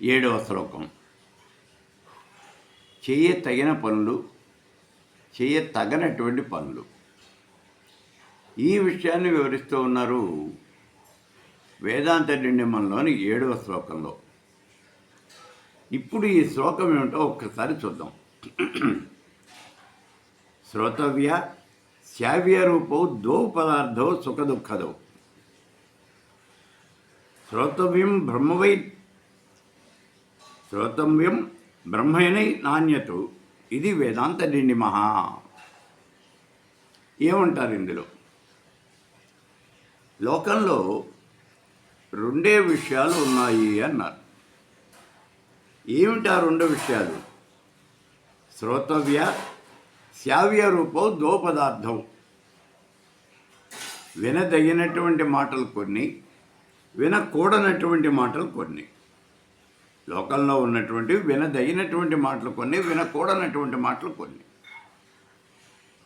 7వ శ్లోకం. తగిన పనులు, తగనటువంటి పనులు. ఈ విషయాన్ని వివరిస్తూ ఉన్నారు వేదాంత డిండిమంలోని 7వ శ్లోకంలో. ఇప్పుడు ఈ శ్లోకం ఏమిటో ఒక్కసారి చూద్దాం. శ్రోతవ్య శ్రావ్య రూపౌ ద్వౌ పదార్థౌ సుఖ దుఃఖదౌ. శ్రోతవ్యం బ్రహ్మైనై నాణ్యతు. ఇది వేదాంత డిండిమః. ఏమంటారు ఇందులో? లోకంలో రెండే విషయాలు ఉన్నాయి అన్నారు. ఏమిటా రెండు విషయాలు? శ్రోతవ్య శ్రావ్య రూపౌ ద్వౌ పదార్థం. వినదగినటువంటి మాటలు కొన్ని, వినకూడనటువంటి మాటలు కొన్ని. లోకంలో ఉన్నటువంటి వినదగినటువంటి మాటలు కొన్ని, వినకూడనటువంటి మాటలు కొన్ని.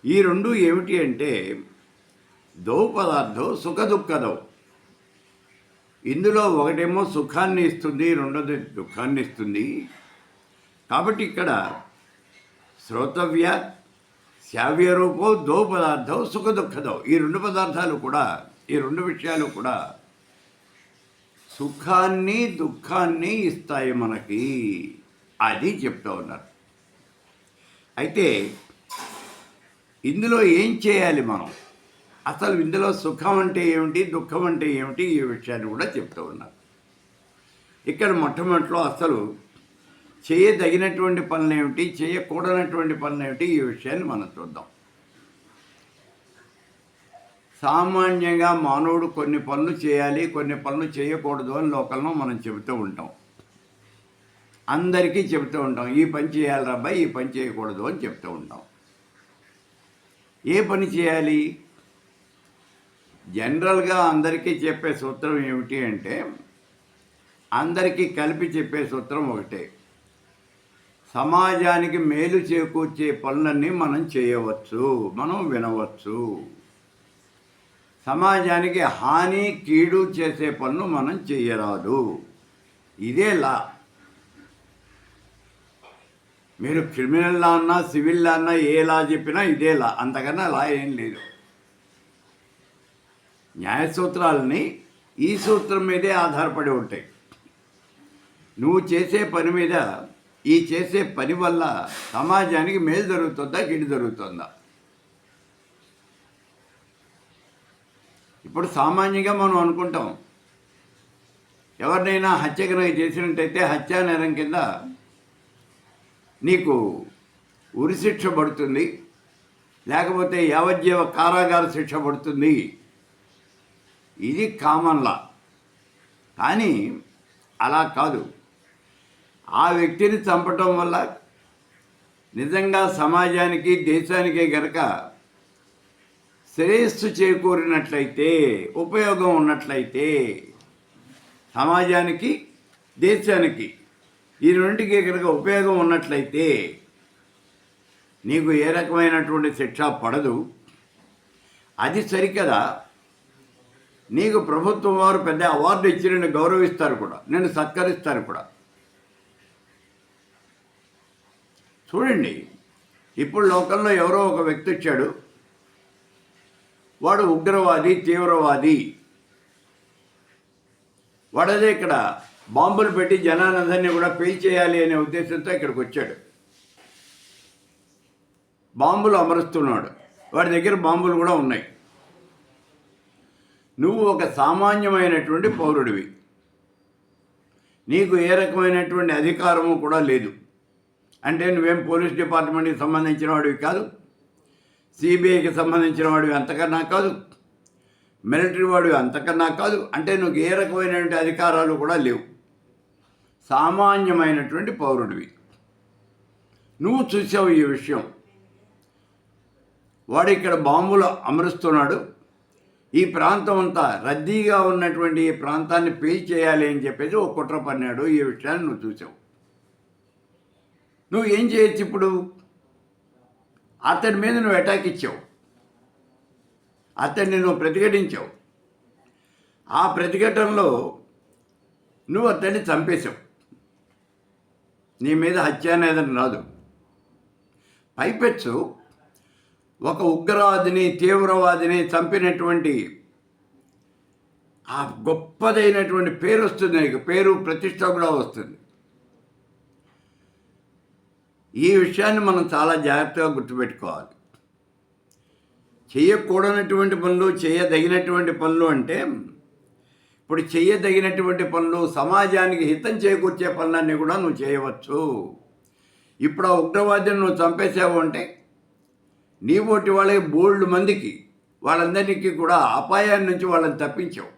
ఈ రెండు ఏమిటి అంటే ద్వౌ పదార్థం సుఖ దుఃఖదౌ. ఇందులో ఒకటేమో సుఖాన్ని ఇస్తుంది, రెండోది దుఃఖాన్ని ఇస్తుంది. కాబట్టి ఇక్కడ శ్రోతవ్య శ్రావ్య రూపో ద్వౌ పదార్థం సుఖ దుఃఖదౌ. ఈ రెండు పదార్థాలు కూడా, ఈ రెండు విషయాలు కూడా సుఖాన్ని దుఃఖాన్ని ఇస్తాయి మనకి. అది చెప్తూ ఉన్నారు. అయితే ఇందులో ఏం చేయాలి మనం? అసలు ఇందులో సుఖం అంటే ఏమిటి, దుఃఖం అంటే ఏమిటి, ఈ విషయాన్ని కూడా చెప్తూ ఉన్నారు. ఇక్కడ మొట్టమొదటిలో అసలు చేయదగినటువంటి పనులు ఏమిటి, చేయకూడనటువంటి పనులు ఏమిటి, ఈ విషయాన్ని మనం చూద్దాం. సామాన్యంగా మానవుడు కొన్ని పనులు చేయాలి, కొన్ని పనులు చేయకూడదు అని లోకంలో మనం చెబుతూ ఉంటాం. అందరికీ చెబుతూ ఉంటాం, ఈ పని చేయాలి అబ్బాయి, ఈ పని చేయకూడదు అని చెప్తూ ఉంటాం. ఏ పని చేయాలి? జనరల్గా అందరికీ చెప్పే సూత్రం ఏమిటి అంటే, అందరికీ కలిపి చెప్పే సూత్రం ఒకటే. సమాజానికి మేలు చేకూర్చే పనులన్నీ మనం చేయవచ్చు, మనం వినవచ్చు. సమాజానికి హాని కీడు చేసే పనులు మనం చేయరాదు. ఇదే లా. మీరు క్రిమినల్ లా అన్నా, సివిల్ లా అన్నా, ఏ లా చెప్పినా ఇదే లా. అంతకన్నా లా ఏం లేదు. న్యాయ సూత్రాలని ఈ సూత్రం మీదే ఆధారపడి ఉంటాయి. నువ్వు చేసే పని మీద, ఈ చేసే పని వల్ల సమాజానికి మేలు జరుగుతుందా, కీడు జరుగుతుందా? ఇప్పుడు సామాన్యంగా మనం అనుకుంటాం, ఎవరినైనా హత్య కనుక చేసినట్టయితే హత్యా నేరం కింద నీకు ఉరిశిక్ష పడుతుంది, లేకపోతే యావజ్జీవ కారాగార శిక్ష పడుతుంది. ఇది కామన్ లా. కానీ అలా కాదు. ఆ వ్యక్తిని చంపటం వల్ల నిజంగా సమాజానికి, దేశానికి గనక శ్రేయస్సు చేకూరినట్లయితే, ఉపయోగం ఉన్నట్లయితే, సమాజానికి, దేశానికి ఈ రెండింటికి కనుక ఉపయోగం ఉన్నట్లయితే నీకు ఏ రకమైనటువంటి శిక్ష పడదు. అది సరికదా, నీకు ప్రభుత్వం వారు పెద్ద అవార్డు ఇచ్చి నిన్ను గౌరవిస్తారు కూడా, నిన్ను సత్కరిస్తారు కూడా. చూడండి, ఇప్పుడు లోకంలో ఎవరో ఒక వ్యక్తి వచ్చాడు, వాడు ఉగ్రవాది, తీవ్రవాది. వాడదే ఇక్కడ బాంబులు పెట్టి జనాలందరినీ కూడా పేల్చేయాలి అనే ఉద్దేశంతో ఇక్కడికి వచ్చాడు. బాంబులు అమరుస్తున్నాడు. వాడి దగ్గర బాంబులు కూడా ఉన్నాయి. నువ్వు ఒక సామాన్యమైనటువంటి పౌరుడివి. నీకు ఏ రకమైనటువంటి అధికారము కూడా లేదు. అంటే నువ్వేం పోలీస్ డిపార్ట్మెంట్కి సంబంధించిన వాడివి కాదు, సిబిఐకి సంబంధించిన వాడివి అంతకన్నా కాదు, మిలిటరీ వాడివి అంతకన్నా కాదు. అంటే నువ్వు ఏ రకమైనటువంటి అధికారాలు కూడా లేవు. సామాన్యమైనటువంటి పౌరుడివి. నువ్వు చూసావు ఈ విషయం. వాడు ఇక్కడ బాంబులు అమరుస్తున్నాడు, ఈ ప్రాంతం అంతా రద్దీగా ఉన్నటువంటి ఈ ప్రాంతాన్ని పేల్చేయాలి అని చెప్పేసి ఒక కుట్ర పన్నాడు. ఈ విషయాన్ని నువ్వు చూసావు. నువ్వు ఏం చేయొచ్చు ఇప్పుడు? అతడి మీద నువ్వు అటాక్ ఇచ్చావు, అతన్ని నువ్వు ప్రతిఘటించావు. ఆ ప్రతిఘటనలో నువ్వు అతన్ని చంపేశావు. నీ మీద హత్య అనేది రాదు. పైపెచ్చు ఒక ఉగ్రవాదిని, తీవ్రవాదిని చంపినటువంటి ఆ గొప్పదైనటువంటి పేరు వస్తుంది, నీకు పేరు ప్రతిష్ట కూడా వస్తుంది. ఈ విషయాన్ని మనం చాలా జాగ్రత్తగా గుర్తుపెట్టుకోవాలి. చేయకూడనటువంటి పనులు, చేయదగినటువంటి పనులు అంటే, ఇప్పుడు చేయదగినటువంటి పనులు సమాజానికి హితం చేకూర్చే పనులన్నీ కూడా నువ్వు చేయవచ్చు. ఇప్పుడు ఆ ఉగ్రవాదిని నువ్వు చంపేసావు అంటే నీ పోటీ వాళ్ళకి బోల్డ్ మందికి, వాళ్ళందరికీ కూడా అపాయాన్ని నుంచి వాళ్ళని తప్పించావు.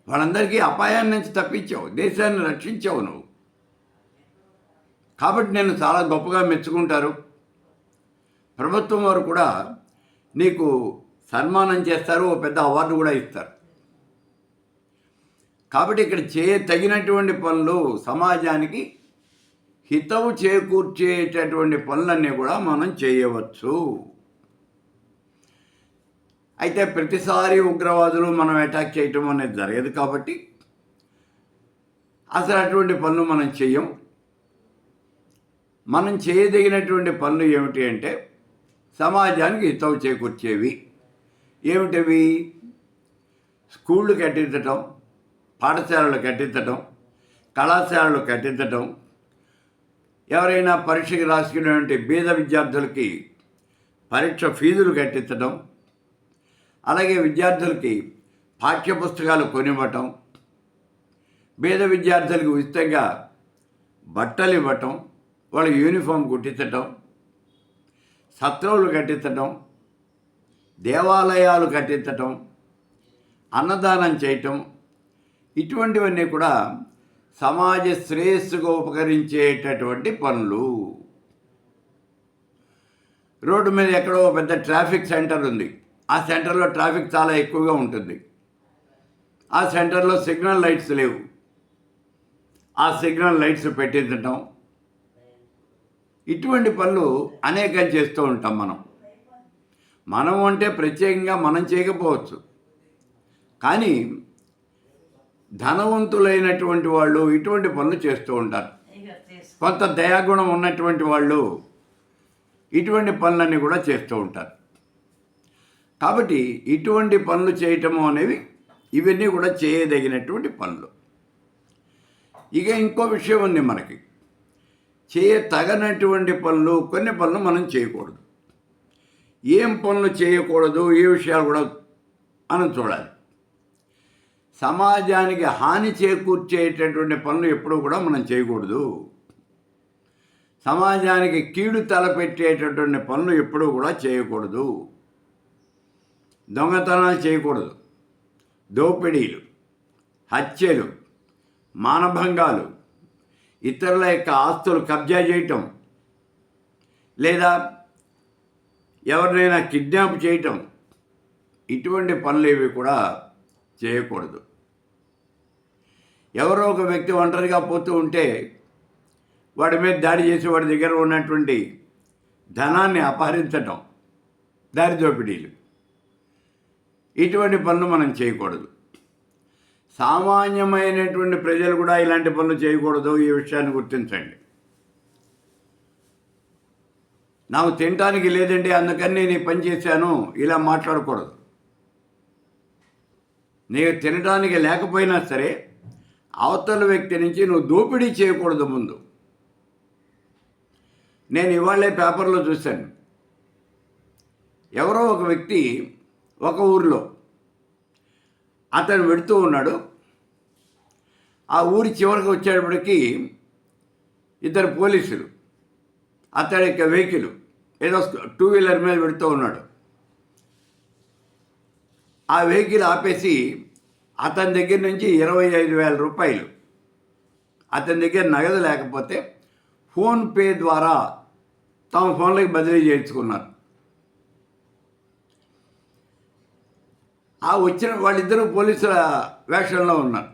వాళ్ళందరికీ అపాయాన్ని నుంచి తప్పించావు, దేశాన్ని రక్షించావు నువ్వు. కాబట్టి నేను చాలా గొప్పగా మెచ్చుకుంటారు. ప్రభుత్వం వారు కూడా నీకు సన్మానం చేస్తారు, ఓ పెద్ద అవార్డు కూడా ఇస్తారు. కాబట్టి ఇక్కడ తగినటువంటి పనులు, సమాజానికి హితవు చేకూర్చేటటువంటి పనులన్నీ కూడా మనం చేయవచ్చు. అయితే ప్రతిసారి ఉగ్రవాదులు మనం అటాక్ చేయటం అనేది జరగదు. కాబట్టి అసలు అటువంటి పనులు మనం చెయ్యం. మనం చేయదగినటువంటి పనులు ఏమిటి అంటే సమాజానికి హితవు చేకూర్చేవి. ఏమిటవి? స్కూళ్ళు కట్టించటం, పాఠశాలలు కట్టించటం, కళాశాలలు కట్టించటం, ఎవరైనా పరీక్షకి రాసుకునేటువంటి బీద విద్యార్థులకి పరీక్ష ఫీజులు కట్టించడం, అలాగే విద్యార్థులకి పాఠ్యపుస్తకాలు కొనివ్వటం, బీద విద్యార్థులకు ఉచితంగా బట్టలు ఇవ్వటం, వాళ్ళ యూనిఫామ్ కుట్టించటం, సత్రవులు కట్టించటం, దేవాలయాలు కట్టించటం, అన్నదానం చేయటం, ఇటువంటివన్నీ కూడా సమాజ శ్రేయస్సుగా ఉపకరించేటటువంటి పనులు. రోడ్డు మీద ఎక్కడో పెద్ద ట్రాఫిక్ సెంటర్ ఉంది. ఆ సెంటర్లో ట్రాఫిక్ చాలా ఎక్కువగా ఉంటుంది. ఆ సెంటర్లో సిగ్నల్ లైట్స్ లేవు. ఆ సిగ్నల్ లైట్స్ పెట్టించటం, ఇటువంటి పనులు అనేకం చేస్తూ ఉంటాం మనం అంటే ప్రత్యేకంగా మనం చేయకపోవచ్చు, కానీ ధనవంతులైనటువంటి వాళ్ళు ఇటువంటి పనులు చేస్తూ ఉంటారు. కొంత దయాగుణం ఉన్నటువంటి వాళ్ళు ఇటువంటి పనులన్నీ కూడా చేస్తూ ఉంటారు. కాబట్టి ఇటువంటి పనులు చేయటము అనేవి ఇవన్నీ కూడా చేయదగినటువంటి పనులు. ఇక ఇంకో విషయం ఉంది, మనకి చేయతగనటువంటి పనులు, కొన్ని పనులు మనం చేయకూడదు. ఏం పనులు చేయకూడదు, ఏ విషయాలు కూడా మనం చూడాలి. సమాజానికి హాని చేకూర్చేటటువంటి పనులు ఎప్పుడూ కూడా మనం చేయకూడదు. సమాజానికి కీడు తలపెట్టేటటువంటి పనులు ఎప్పుడూ కూడా చేయకూడదు. దొంగతనాలు చేయకూడదు, దోపిడీలు, హత్యలు, మానభంగాలు, ఇతరుల యొక్క ఆస్తులు కబ్జా చేయటం, లేదా ఎవరినైనా కిడ్నాప్ చేయటం, ఇటువంటి పనులు ఏవి కూడా చేయకూడదు. ఎవరో ఒక వ్యక్తి ఒంటరిగా పోతూ ఉంటే వాడి మీద దాడి చేసి వాడి దగ్గర ఉన్నటువంటి ధనాన్ని అపహరించటం, దారి దోపిడీలు, ఇటువంటి పనులు మనం చేయకూడదు. సామాన్యమైనటువంటి ప్రజలు కూడా ఇలాంటి పనులు చేయకూడదు. ఈ విషయాన్ని గుర్తించండి. నాకు తినటానికి లేదండి అందుకని నేను ఈ పని చేశాను ఇలా మాట్లాడకూడదు. నీకు తినడానికి లేకపోయినా సరే అవతల వ్యక్తి నుంచి నువ్వు దోపిడీ చేయకూడదు. ముందు నేను ఇవాళే పేపర్లో చూశాను, ఎవరో ఒక వ్యక్తి ఒక ఊరిలో అతను వెడుతూ ఉన్నాడు. ఆ ఊరి చివరికి వచ్చేటప్పటికి ఇద్దరు పోలీసులు అతడి యొక్క వెహికల్ ఏదో 2 వీలర్ మీద పెడుతూ ఉన్నాడు. ఆ వెహికల్ ఆపేసి అతని దగ్గర నుంచి 25,000 రూపాయలు, అతని దగ్గర నగదు లేకపోతే ఫోన్పే ద్వారా తమ ఫోన్లోకి బదిలీ చేయించుకున్నారు. ఆ వచ్చిన వాళ్ళిద్దరూ పోలీసుల వేషంలో ఉన్నారు.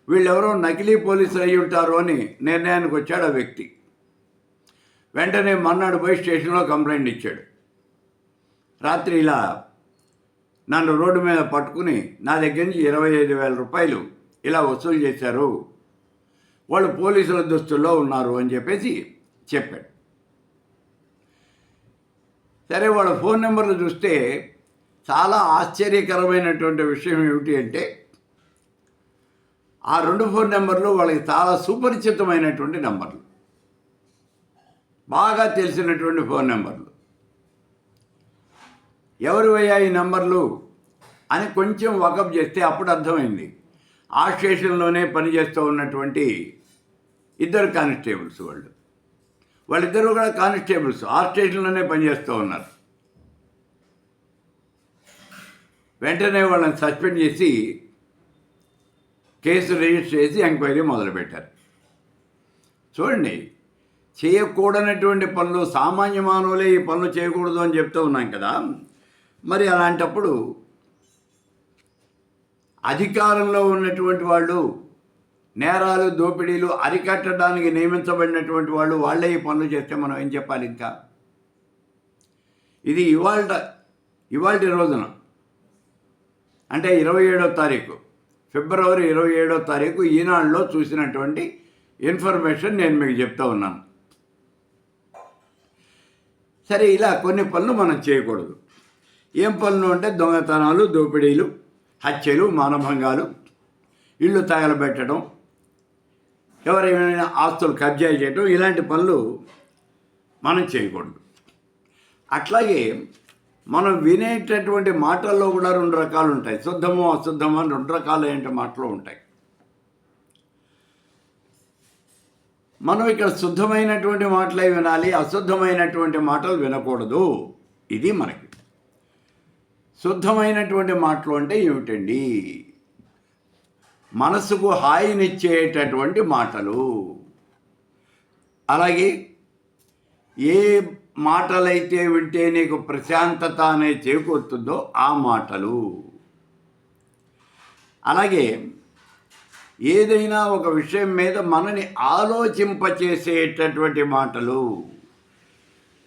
వీళ్ళెవరో నకిలీ పోలీసులు అయి ఉంటారు అని నిర్ణయానికి వచ్చాడు ఆ వ్యక్తి. వెంటనే మన్నాడు పోయి స్టేషన్లో కంప్లైంట్ ఇచ్చాడు. రాత్రి ఇలా నన్ను రోడ్డు మీద పట్టుకుని నా దగ్గర నుంచి 25,000 రూపాయలు ఇలా వసూలు చేశారు వాళ్ళు పోలీసుల దుస్తుల్లో ఉన్నారు అని చెప్పేసి చెప్పాడు. సరే, వాళ్ళ ఫోన్ నెంబర్లు చూస్తే చాలా ఆశ్చర్యకరమైనటువంటి విషయం ఏమిటి అంటే, ఆ 2 ఫోన్ నెంబర్లు వాళ్ళకి చాలా సుపరిచితమైనటువంటి నెంబర్లు, బాగా తెలిసినటువంటి ఫోన్ నెంబర్లు. ఎవరివయ్యా ఈ నెంబర్లు అని కొంచెం వాకప్ చేస్తే అప్పుడు అర్థమైంది. ఆ స్టేషన్లోనే పనిచేస్తూ ఉన్నటువంటి 2 కానిస్టేబుల్స్, వాళ్ళిద్దరూ కూడా కానిస్టేబుల్స్, ఆ స్టేషన్లోనే పనిచేస్తూ ఉన్నారు. వెంటనే వాళ్ళని సస్పెండ్ చేసి కేసు రిజిస్టర్ చేసి ఎంక్వైరీ మొదలుపెట్టారు. చూడండి, చేయకూడనటువంటి పనులు, సామాన్య మానవులే ఈ పనులు చేయకూడదు అని చెప్తూ ఉన్నాం కదా. మరి అలాంటప్పుడు అధికారంలో ఉన్నటువంటి వాళ్ళు, నేరాలు దోపిడీలు అరికట్టడానికి నియమించబడినటువంటి వాళ్ళు, వాళ్ళే ఈ పనులు చేస్తే మనం ఏం చెప్పాలి ఇంకా? ఇది ఇవాల్టి రోజున అంటే 27వ తారీఖు, ఫిబ్రవరి 27వ తారీఖు ఈనాడులో చూసినటువంటి ఇన్ఫర్మేషన్ నేను మీకు చెప్తా ఉన్నాను. సరే, ఇలా కొన్ని పనులు మనం చేయకూడదు. ఏం పనులు అంటే దొంగతనాలు, దోపిడీలు, హత్యలు, మానభంగాలు, ఇళ్ళు తగలబెట్టడం, ఎవరైనా ఆస్తులు కబ్జా చేయడం, ఇలాంటి పనులు మనం చేయకూడదు. అట్లాగే మనం వినేటటువంటి మాటల్లో కూడా 2 రకాలు ఉంటాయి. శుద్ధమో అశుద్ధమో అని 2 రకాలైన మాటలు ఉంటాయి. మనం ఇక్కడ శుద్ధమైనటువంటి మాటలే వినాలి, అశుద్ధమైనటువంటి మాటలు వినకూడదు. ఇది మనకి శుద్ధమైనటువంటి మాటలు అంటే ఏమిటండి? మనసుకు హాయినిచ్చేటటువంటి మాటలు. అలాగే ఏ మాటలైతే వింటే నీకు ప్రశాంతత అనే చేకూరుతుందో ఆ మాటలు. అలాగే ఏదైనా ఒక విషయం మీద మనని ఆలోచింపచేసేటటువంటి మాటలు,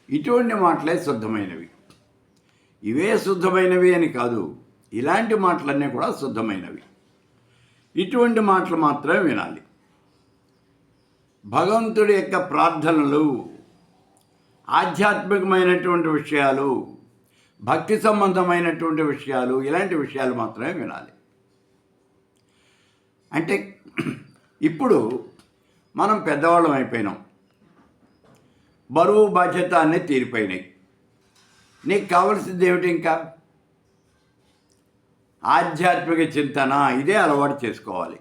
ఇటువంటి మాటలే శుద్ధమైనవి. ఇవే శుద్ధమైనవి అని కాదు, ఇలాంటి మాటలన్నీ కూడా శుద్ధమైనవి. ఇటువంటి మాటలు మాత్రమే వినాలి. భగవంతుడి యొక్క ప్రార్థనలు, ఆధ్యాత్మికమైనటువంటి విషయాలు, భక్తి సంబంధమైనటువంటి విషయాలు, ఇలాంటి విషయాలు మాత్రమే వినాలి. అంటే ఇప్పుడు మనం పెద్దవాళ్ళం అయిపోయినాం, బరువు బాధ్యత అన్నీ తీరిపోయినాయి. నీకు కావలసింది ఏమిటి? ఇంకా ఆధ్యాత్మిక చింతన, ఇదే అలవాటు చేసుకోవాలి.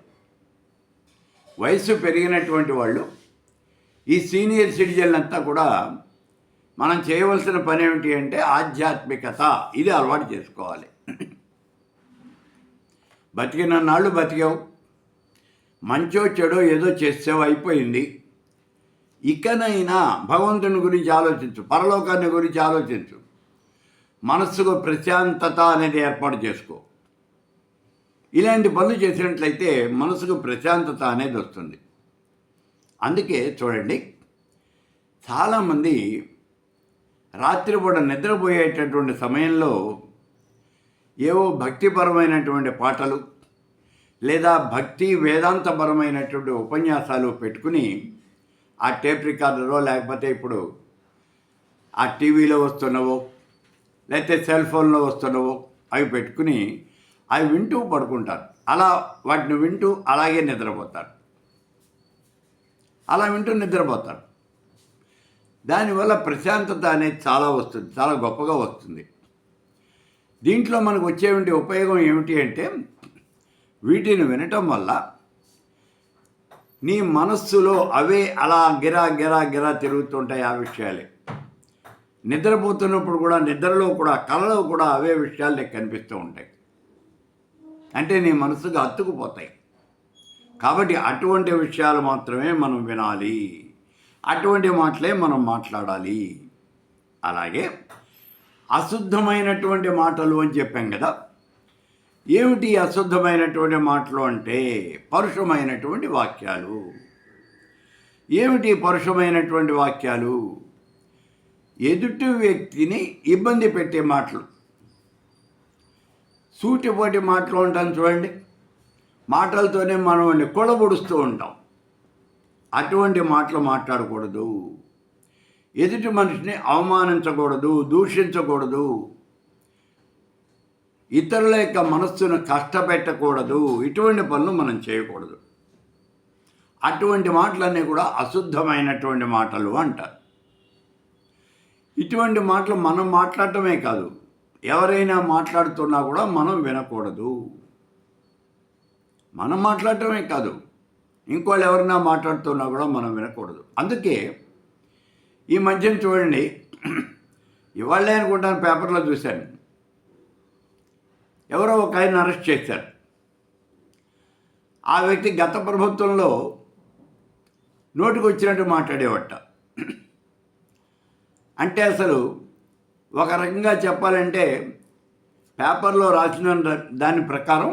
వయసు పెరిగినటువంటి వాళ్ళు, ఈ సీనియర్ సిటిజన్లు అంతా కూడా మనం చేయవలసిన పని ఏమిటి అంటే ఆధ్యాత్మికత, ఇది అలవాటు చేసుకోవాలి. బతికిన నాళ్ళు బతికావు, మంచో చెడో ఏదో చేసావు, అయిపోయింది. ఇకనైనా భగవంతుని గురించి ఆలోచించు, పరలోకాన్ని గురించి ఆలోచించు, మనస్సుకు ప్రశాంతత అనేది ఏర్పాటు చేసుకో. ఇలాంటి పనులు చేసినట్లయితే మనసుకు ప్రశాంతత అనేది వస్తుంది. అందుకే చూడండి, చాలామంది రాత్రిపూట నిద్రపోయేటటువంటి సమయంలో ఏవో భక్తిపరమైనటువంటి పాటలు లేదా భక్తి వేదాంతపరమైనటువంటి ఉపన్యాసాలు పెట్టుకుని ఆ టేప్ రికార్డరో లేకపోతే ఇప్పుడు ఆ టీవీలో వస్తున్నవో లేకపోతే సెల్ ఫోన్లో వస్తున్నవో అవి పెట్టుకుని అవి వింటూ పడుకుంటారు. అలా వాటిని వింటూ అలాగే నిద్రపోతారు. అలా వింటూ నిద్రపోతారు. దానివల్ల ప్రశాంతత అనేది చాలా వస్తుంది, చాలా గొప్పగా వస్తుంది. దీంట్లో మనకు వచ్చేటువంటి ఉపయోగం ఏమిటి అంటే, వీటిని వినటం వల్ల నీ మనస్సులో అవే అలా గిరా గిరా గిరా తిరుగుతుంటాయి. ఆ విషయాలే నిద్రపోతున్నప్పుడు కూడా, నిద్రలో కూడా, కలలో కూడా అవే విషయాలు నీకు కనిపిస్తూ ఉంటాయి. అంటే నీ మనసుకు అతుక్కుపోతాయి. కాబట్టి అటువంటి విషయాలు మాత్రమే మనం వినాలి, అటువంటి మాటలే మనం మాట్లాడాలి. అలాగే అశుద్ధమైనటువంటి మాటలు అని చెప్పాం కదా. ఏమిటి అశుద్ధమైనటువంటి మాటలు అంటే పరుషమైనటువంటి వాక్యాలు. ఏమిటి పరుషమైనటువంటి వాక్యాలు? ఎదుటి వ్యక్తిని ఇబ్బంది పెట్టే మాటలు, సూటిపోటి మాటలు ఉంటాం చూడండి. మాటలతోనే మనం కొడబొడుస్తూ ఉంటాం. అటువంటి మాటలు మాట్లాడకూడదు. ఎదుటి మనిషిని అవమానించకూడదు, దూషించకూడదు, ఇతరుల యొక్క మనస్సును కష్టపెట్టకూడదు. ఇటువంటి పనులు మనం చేయకూడదు. అటువంటి మాటలన్నీ కూడా అశుద్ధమైనటువంటి మాటలు అంటారు. ఇటువంటి మాటలు మనం మాట్లాడటమే కాదు, ఎవరైనా మాట్లాడుతున్నా కూడా మనం వినకూడదు. మనం మాట్లాడటమే కాదు, ఇంకోళ్ళు ఎవరైనా మాట్లాడుతున్నా కూడా మనం వినకూడదు. అందుకే ఈ మధ్యన చూడండి, ఇవాళ్ళే అనుకుంటాను పేపర్లో చూశాను, ఎవరో ఒక ఆయన అరెస్ట్ చేశారు. ఆ వ్యక్తి గత ప్రభుత్వంలో నోటికి వచ్చినట్టు మాట్లాడేవట. అంటే అసలు ఒక రకంగా చెప్పాలంటే పేపర్లో రాసిన దాని ప్రకారం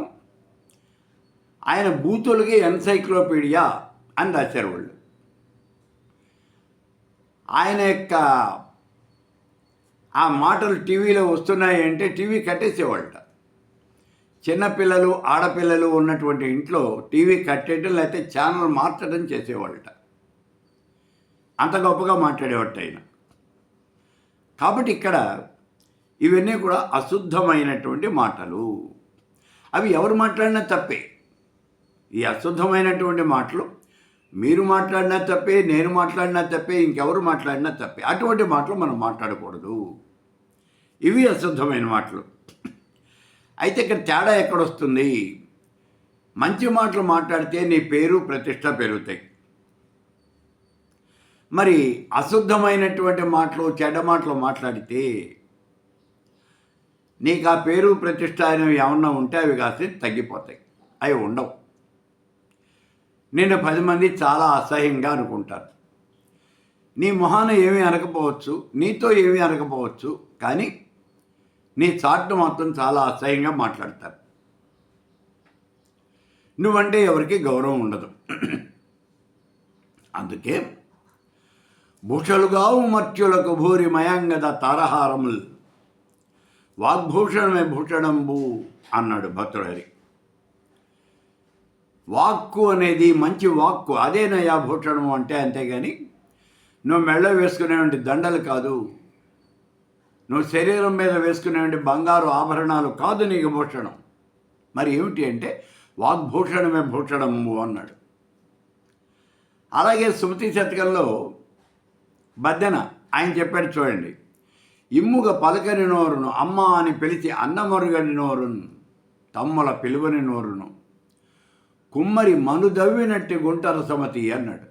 ఆయన బూతులకి ఎన్సైక్లోపీడియా అని రాశారు వాళ్ళు. ఆయన యొక్క ఆ మాటలు టీవీలో వస్తున్నాయి అంటే టీవీ కట్టేసేవాళ్ళట. చిన్నపిల్లలు, ఆడపిల్లలు ఉన్నటువంటి ఇంట్లో టీవీ కట్టేయడం లేకపోతే ఛానల్ మార్చడం చేసేవాళ్ళట. అంత గొప్పగా మాట్లాడేవాట ఆయన. కాబట్టి ఇక్కడ ఇవన్నీ కూడా అశుద్ధమైనటువంటి మాటలు. అవి ఎవరు మాట్లాడినా తప్పే. ఈ అశుద్ధమైనటువంటి మాటలు మీరు మాట్లాడినా తప్పే, నేను మాట్లాడినా తప్పే, ఇంకెవరు మాట్లాడినా తప్పే. అటువంటి మాటలు మనం మాట్లాడకూడదు. ఇవి అశుద్ధమైన మాటలు. అయితే ఇక్కడ తేడా ఎక్కడొస్తుంది? మంచి మాటలు మాట్లాడితే నీ పేరు ప్రతిష్ట పెరుగుతాయి. మరి అశుద్ధమైనటువంటి మాటలు, చెడ్డ మాటలు మాట్లాడితే నీకు ఆ పేరు ప్రతిష్ట అనేవి ఏమన్నా ఉంటే అవి కాస్త తగ్గిపోతాయి, అవి ఉండవు. నిన్ను 10 మంది చాలా అసహ్యంగా అనుకుంటారు. నీ మొహాన ఏమీ అనకపోవచ్చు, నీతో ఏమీ అనకపోవచ్చు, కానీ నీ చాటును మాత్రం చాలా అసహ్యంగా మాట్లాడతారు. నువ్వంటే ఎవరికి గౌరవం ఉండదు. అందుకే భూషలుగావు మర్త్యులకు భూరి మయాంగద తారహారముల్ వాగ్భూషణమే భూషణంబు అన్నాడు భర్తృహరి. వాక్కు అనేది మంచి వాక్కు, అదేనయ్యా భూషణము అంటే. అంతేగాని నువ్వు మెళ్ళ వేసుకునేవంటి దండలు కాదు, నువ్వు శరీరం మీద వేసుకునేవంటి బంగారు ఆభరణాలు కాదు నీకు భూషణం. మరి ఏమిటి అంటే వాగ్భూషణమే భూషణము అన్నాడు. అలాగే స్మృతి శతకంలో బద్దెన ఆయన చెప్పాడు చూడండి, ఇమ్ముగ పలకని నోరును అమ్మ అని పిలిచి అన్నమరుగని నోరును తమ్ముల పిలువని నోరును కుమ్మరి మనుదవ్వినట్టి గుంటర సమతి అన్నాడు.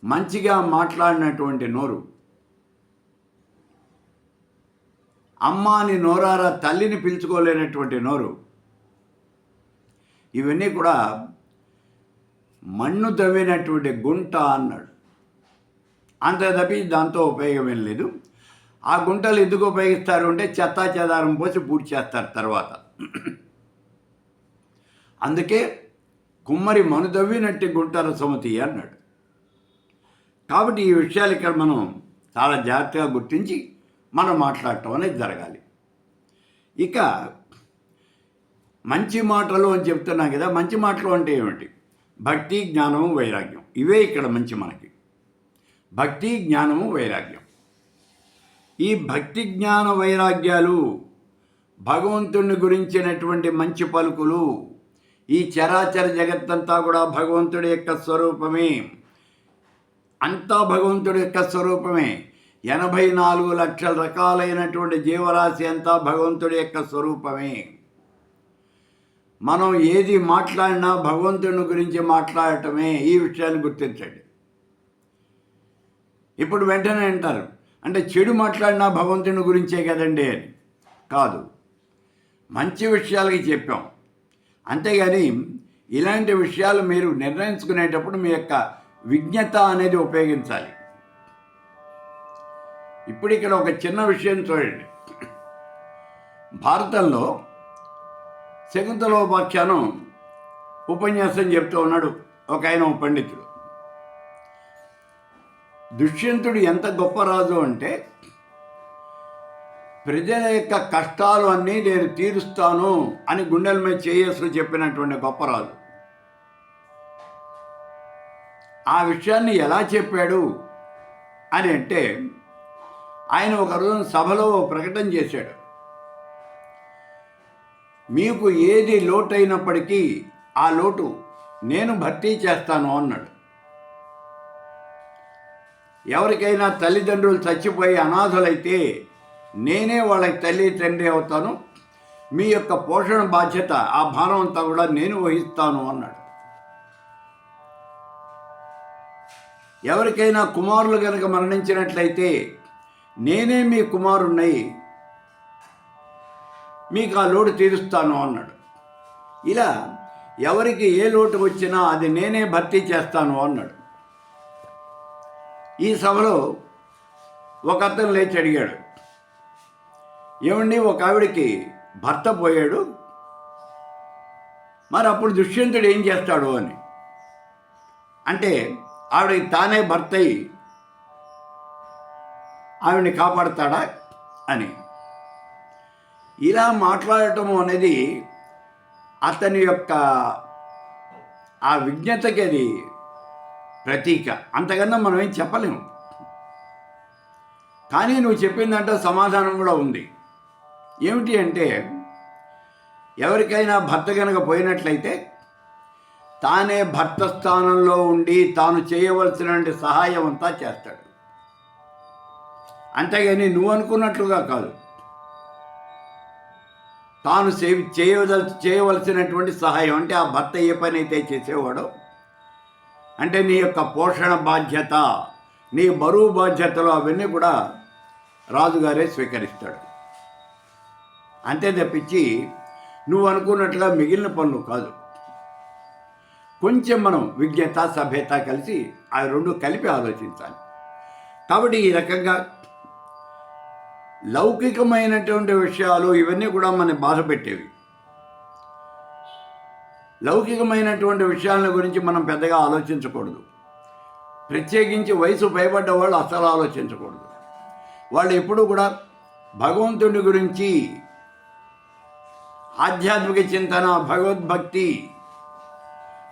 మంచిగా మాట్లాడినటువంటి నోరు, అమ్మ అని నోరారా తల్లిని పిలుచుకోలేనటువంటి నోరు, ఇవన్నీ కూడా మన్ను తవ్వినటువంటి గుంట అన్నాడు. అంత తప్పి దాంతో ఉపయోగమేం లేదు. ఆ గుంటలు ఎందుకు ఉపయోగిస్తారు అంటే చెత్తా చెదారం పోసి పూర్తి చేస్తారు తర్వాత. అందుకే కుమ్మరి మనుదవ్వినట్టి గుంటర సుమతి అన్నాడు. కాబట్టి ఈ విషయాలు ఇక్కడ మనం చాలా జాగ్రత్తగా గుర్తించి మనం మాట్లాడటం అనేది జరగాలి. ఇక మంచి మాటలు అని చెప్తున్నాం కదా, మంచి మాటలు అంటే ఏమిటి? భక్తి, జ్ఞానము, వైరాగ్యం, ఇవే ఇక్కడ మంచి మనకి. భక్తి, జ్ఞానము, వైరాగ్యం. ఈ భక్తి, జ్ఞాన, వైరాగ్యాలు భగవంతుని గురించినటువంటి మంచి పలుకులు. ఈ చరాచర జగత్తంతా కూడా భగవంతుడి యొక్క స్వరూపమే, అంతా భగవంతుడి యొక్క స్వరూపమే. 84 లక్షల రకాలైనటువంటి జీవరాశి అంతా భగవంతుడి యొక్క స్వరూపమే. మనం ఏది మాట్లాడినా భగవంతుని గురించి మాట్లాడటమే. ఈ విషయాన్ని గుర్తించండి. ఇప్పుడు వెంటనే అంటారు, అంటే చెడు మాట్లాడినా భగవంతుని గురించే కదండి అని. కాదు, మంచి విషయాలకి చెప్పాం. అంతేగాని ఇలాంటి విషయాలు మీరు నిర్ణయించుకునేటప్పుడు మీ యొక్క విజ్ఞత అనేది ఉపయోగించాలి. ఇప్పుడు ఇక్కడ ఒక చిన్న విషయం చూడండి. భారతంలో శకుంతలోపాఖ్యానం ఉపన్యాసం చెప్తూ ఉన్నాడు ఒక ఆయన పండితుడు. దుష్యంతుడు ఎంత గొప్ప రాజు అంటే, ప్రజల యొక్క కష్టాలు అన్నీ నేను తీరుస్తాను అని గుండెల మీద చేయేసుకు చెప్పినటువంటి గొప్ప రాజు. ఆ విషయాన్ని ఎలా చెప్పాడు అని అంటే, ఆయన ఒక రోజు సభలో ప్రకటన చేశాడు. మీకు ఏది లోటైనప్పటికీ ఆ లోటు నేను భర్తీ చేస్తాను అన్నాడు. ఎవరికైనా తల్లిదండ్రులు చచ్చిపోయి అనాథలైతే నేనే వాళ్ళకి తల్లి తండ్రి అవుతాను, మీ యొక్క పోషణ బాధ్యత ఆ భారం అంతా కూడా నేను వహిస్తాను అన్నాడు. ఎవరికైనా కుమారులు కనుక మరణించినట్లయితే నేనే మీ కుమారుణ్ణి, మీకు ఆ లోటు తీరుస్తాను అన్నాడు. ఇలా ఎవరికి ఏ లోటు వచ్చినా అది నేనే భర్తీ చేస్తాను అన్నాడు. ఈ సభలో ఒక అతను లేచి అడిగాడు, ఏమండి, ఒక ఆవిడికి భర్త పోయాడు, మరి అప్పుడు దుష్యంతుడు ఏం చేస్తాడు అని. అంటే ఆవిడకి తానే భర్త అయి ఆవిడని కాపాడతాడా అని. ఇలా మాట్లాడటం అనేది అతని యొక్క ఆ విజ్ఞతకి అది ప్రతీక. అంతకన్నా మనం ఏం చెప్పలేము. కానీ నువ్వు చెప్పిందంటే సమాధానం కూడా ఉంది. ఏమిటి అంటే, ఎవరికైనా భర్త కనుక పోయినట్లయితే తానే భర్త స్థానంలో ఉండి తాను చేయవలసిన సహాయం అంతా చేస్తాడు. అంతేగాని నువ్వు అనుకున్నట్లుగా కాదు. తాను చేయవలసినటువంటి సహాయం అంటే ఆ భర్త ఏ పని అయితే చేసేవాడో, అంటే నీ యొక్క పోషణ బాధ్యత, నీ బరువు బాధ్యతలు అవన్నీ కూడా రాజుగారే స్వీకరిస్తాడు. అంతే తప్పించి నువ్వు అనుకున్నట్లుగా మిగిలిన పనులు కాదు. కొంచెం మనం విజ్ఞత సభ్యత కలిసి ఆ రెండు కలిపి ఆలోచించాలి. కాబట్టి ఈ రకంగా లౌకికమైనటువంటి విషయాలు ఇవన్నీ కూడా మనని బాధ పెట్టేవి. లౌకికమైనటువంటి విషయాల గురించి మనం పెద్దగా ఆలోచించకూడదు. ప్రత్యేకించి వయసు పైబడ్డ వాళ్ళు అసలు ఆలోచించకూడదు. వాళ్ళు ఎప్పుడూ కూడా భగవంతుడి గురించి, ఆధ్యాత్మిక చింతన, భగవద్భక్తి,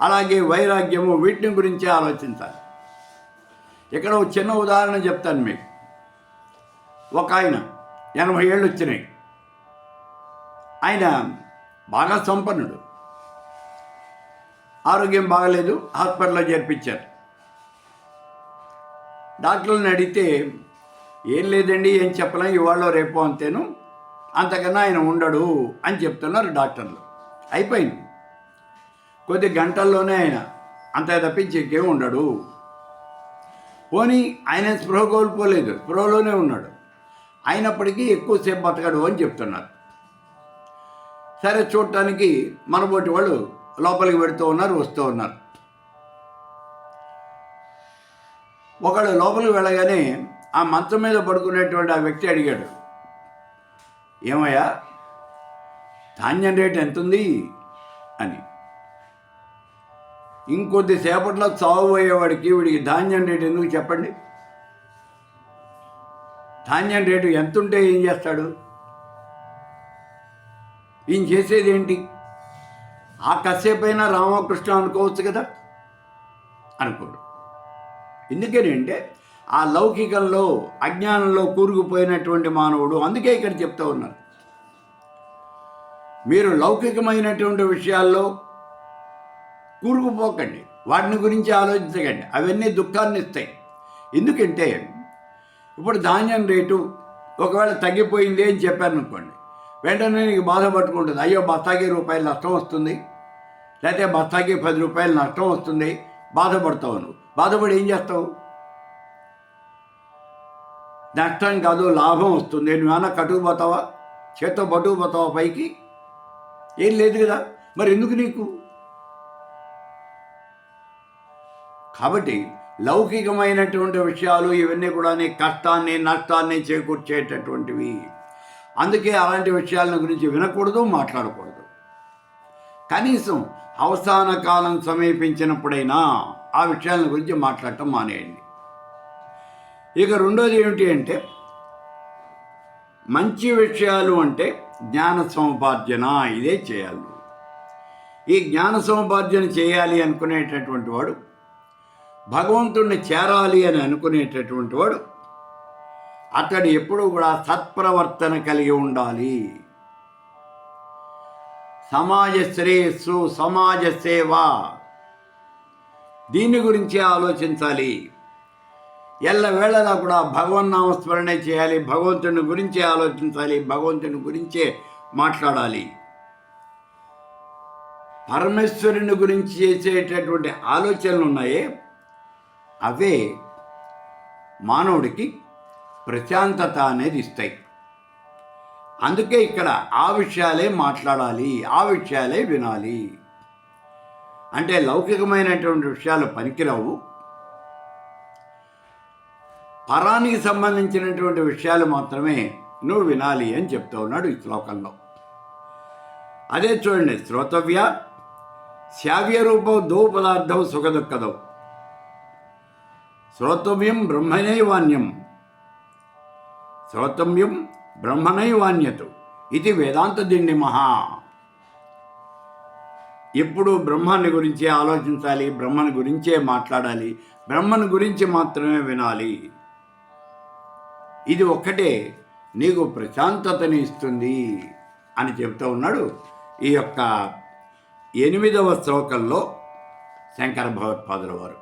అలాగే వైరాగ్యము, వీటిని గురించే ఆలోచించాలి. ఇక్కడ ఒక చిన్న ఉదాహరణ చెప్తాను మీకు. ఒక ఆయన 80 ఏళ్ళు వచ్చినాయి. ఆయన బాగా సంపన్నుడు. ఆరోగ్యం బాగలేదు, హాస్పిటల్లో చేర్పించారు. డాక్టర్లను అడిగితే ఏం లేదండి, ఏం చెప్పలేం, ఇవాళ రేపు అంతేను, అంతకన్నా ఆయన ఉండడు అని చెప్తున్నారు డాక్టర్లు. అయిపోయింది. కొద్ది గంటల్లోనే ఆయన అంత తప్పించి ఇంకేం ఉండడు. పోనీ ఆయన స్పృహ కోల్పోలేదు, స్పృహలోనే ఉన్నాడు. అయినప్పటికీ ఎక్కువసేపు బతకడు అని చెప్తున్నారు. సరే, చూడటానికి మనబోటి వాళ్ళు లోపలికి పెడుతూ ఉన్నారు, వస్తూ ఉన్నారు. ఒకళ్ళు లోపలికి వెళ్ళగానే ఆ మంచం మీద పడుకునేటువంటి ఆ వ్యక్తి అడిగాడు, ఏమయ్యా, ధాన్యం రేటు ఎంతుంది అని. ఇంకొద్దిసేపట్లో చావబోయేవాడికి వీడికి ధాన్యం రేటు ఎందుకు చెప్పండి? ధాన్యం రేటు ఎంతుంటే ఏం చేస్తాడు? ఈయన చేసేది ఏంటి? ఆ కాసేపైనా రామకృష్ణ అనుకోవచ్చు కదా, అనుకోడు. ఎందుకనంటే ఆ లౌకికంలో, అజ్ఞానంలో కూరుకుపోయినటువంటి మానవుడు. అందుకే ఇక్కడ చెప్తూ ఉన్నారు, మీరు లౌకికమైనటువంటి విషయాల్లో కూరుకుపోకండి, వాటిని గురించి ఆలోచించకండి. అవన్నీ దుఃఖాన్ని ఇస్తాయి. ఎందుకంటే ఇప్పుడు ధాన్యం రేటు ఒకవేళ తగ్గిపోయింది అని చెప్పారు అనుకోండి, వెంటనే నీకు బాధ పట్టుకుంటుంది. అయ్యో, బస్తాకి రూపాయలు నష్టం వస్తుంది, లేకపోతే బస్తాకి 10 రూపాయలు నష్టం వస్తుంది, బాధపడతావు. నువ్వు బాధపడి ఏం చేస్తావు? నష్టం కాదు, లాభం వస్తుంది. నువ్వేమన్నా కట్టుకుపోతావా? చేత్తో పట్టుకుపోతావా పైకి? ఏం లేదు కదా, మరి ఎందుకు నీకు? కాబట్టి లౌకికమైనటువంటి విషయాలు ఇవన్నీ కూడా నీ కష్టాన్ని, నష్టాన్ని చేకూర్చేటటువంటివి. అందుకే అలాంటి విషయాల గురించి వినకూడదు, మాట్లాడకూడదు. కనీసం అవసాన కాలం సమీపించినప్పుడైనా ఆ విషయాల గురించి మాట్లాడటం మానేయండి. ఇక రెండోది ఏమిటి అంటే, మంచి విషయాలు అంటే జ్ఞాన సముపార్జన. ఇదే చేయాలి. ఈ జ్ఞాన సముపార్జన చేయాలి అనుకునేటటువంటి వాడు భగవంతుణ్ణి చేరాలి అని అనుకునేటటువంటి వాడు అతడు ఎప్పుడూ కూడా సత్ప్రవర్తన కలిగి ఉండాలి. సమాజ శ్రేయస్సు, సమాజ సేవ, దీని గురించి ఆలోచించాలి. ఎల్లవేళలా కూడా భగవన్నామస్మరణే చేయాలి, భగవంతుని గురించే ఆలోచించాలి, భగవంతుని గురించే మాట్లాడాలి. పరమేశ్వరుని గురించి చేసేటటువంటి ఆలోచనలు ఉన్నాయే, అవే మానవుడికి ప్రశాంతత అనేది ఇస్తాయి. అందుకే ఇక్కడ ఆ విషయాలే మాట్లాడాలి, ఆ విషయాలే వినాలి. అంటే లౌకికమైనటువంటి విషయాలు పనికిరావు, పరానికి సంబంధించినటువంటి విషయాలు మాత్రమే నువ్వు వినాలి అని చెప్తూ ఉన్నాడు ఈ శ్లోకంలో. అదే చూడండి, శ్రోతవ్య శ్రావ్య రూపం దో పదార్థం సుఖదుఃఖదౌ శ్రోతవ్యం బ్రహ్మణైవాన్యం శ్రోతవ్యం బ్రహ్మణైవాన్యతు ఇది వేదాంత దిండి మహా. ఎప్పుడు బ్రహ్మాన్ని గురించే ఆలోచించాలి, బ్రహ్మని గురించే మాట్లాడాలి, బ్రహ్మని గురించి మాత్రమే వినాలి. ఇది ఒక్కటే నీకు ప్రశాంతతని ఇస్తుంది అని చెబుతూ ఉన్నాడు ఈ యొక్క 8వ శ్లోకంలో శంకర భగవత్పాదుల వారు.